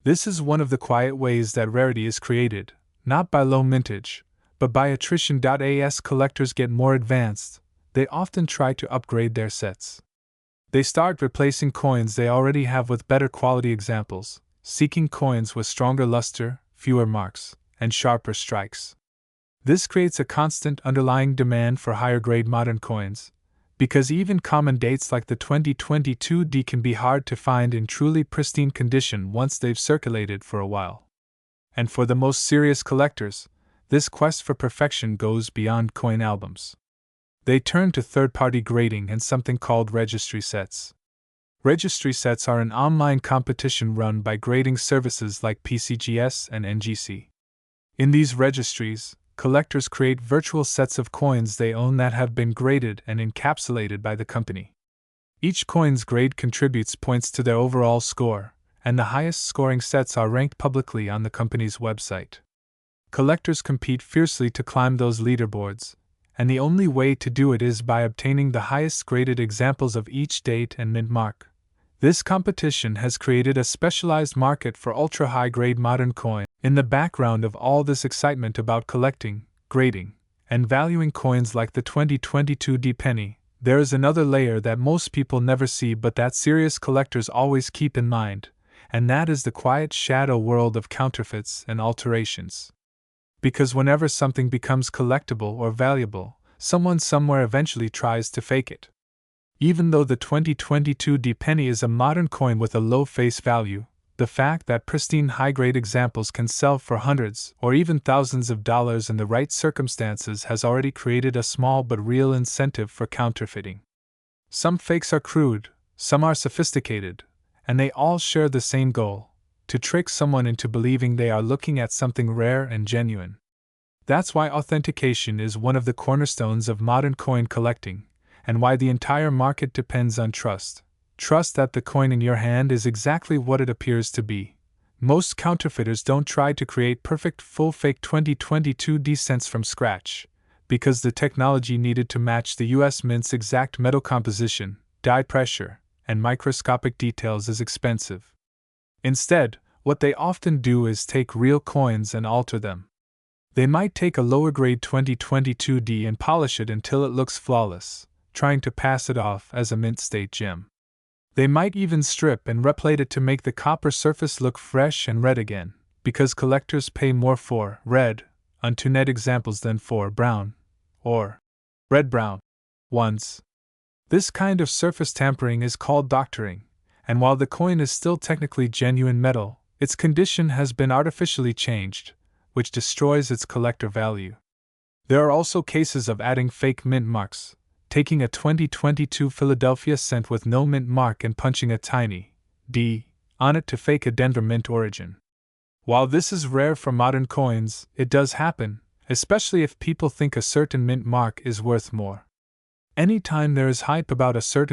Speaker 1: This is one of the quiet ways that rarity is created, not by low mintage, but by attrition. As collectors get more advanced, they often try to upgrade their sets. They start replacing coins they already have with better quality examples, seeking coins with stronger luster, fewer marks, and sharper strikes. This creates a constant underlying demand for higher-grade modern coins, because even common dates like the 2022 D can be hard to find in truly pristine condition once they've circulated for a while. And for the most serious collectors, this quest for perfection goes beyond coin albums. They turn to third-party grading and something called registry sets. Registry sets are an online competition run by grading services like PCGS and NGC. In these registries, collectors create virtual sets of coins they own that have been graded and encapsulated by the company. Each coin's grade contributes points to their overall score, and the highest scoring sets are ranked publicly on the company's website. Collectors compete fiercely to climb those leaderboards, and the only way to do it is by obtaining the highest graded examples of each date and mint mark. This competition has created a specialized market for ultra-high-grade modern coins. In the background of all this excitement about collecting, grading, and valuing coins like the 2022 D penny, there is another layer that most people never see but that serious collectors always keep in mind, and that is the quiet shadow world of counterfeits and alterations. Because whenever something becomes collectible or valuable, someone somewhere eventually tries to fake it. Even though the 2022 penny is a modern coin with a low face value, the fact that pristine high-grade examples can sell for hundreds or even thousands of dollars in the right circumstances has already created a small but real incentive for counterfeiting. Some fakes are crude, some are sophisticated, and they all share the same goal: to trick someone into believing they are looking at something rare and genuine. That's why authentication is one of the cornerstones of modern coin collecting, and why the entire market depends on trust. Trust that the coin in your hand is exactly what it appears to be. Most counterfeiters don't try to create perfect full fake 2022 cents from scratch, because the technology needed to match the US Mint's exact metal composition, die pressure, and microscopic details is expensive. Instead, what they often do is take real coins and alter them. They might take a lower grade 2022 and polish it until it looks flawless, trying to pass it off as a mint state gem. They might even strip and replate it to make the copper surface look fresh and red again, because collectors pay more for red, unto-net examples than for brown, or red-brown ones. This kind of surface tampering is called doctoring, and while the coin is still technically genuine metal, its condition has been artificially changed, which destroys its collector value. There are also cases of adding fake mint marks, taking a 2022 Philadelphia cent with no mint mark and punching a tiny D on it to fake a Denver mint origin. While this is rare for modern coins, it does happen, especially if people think a certain mint mark is worth more. Anytime there is hype about a certain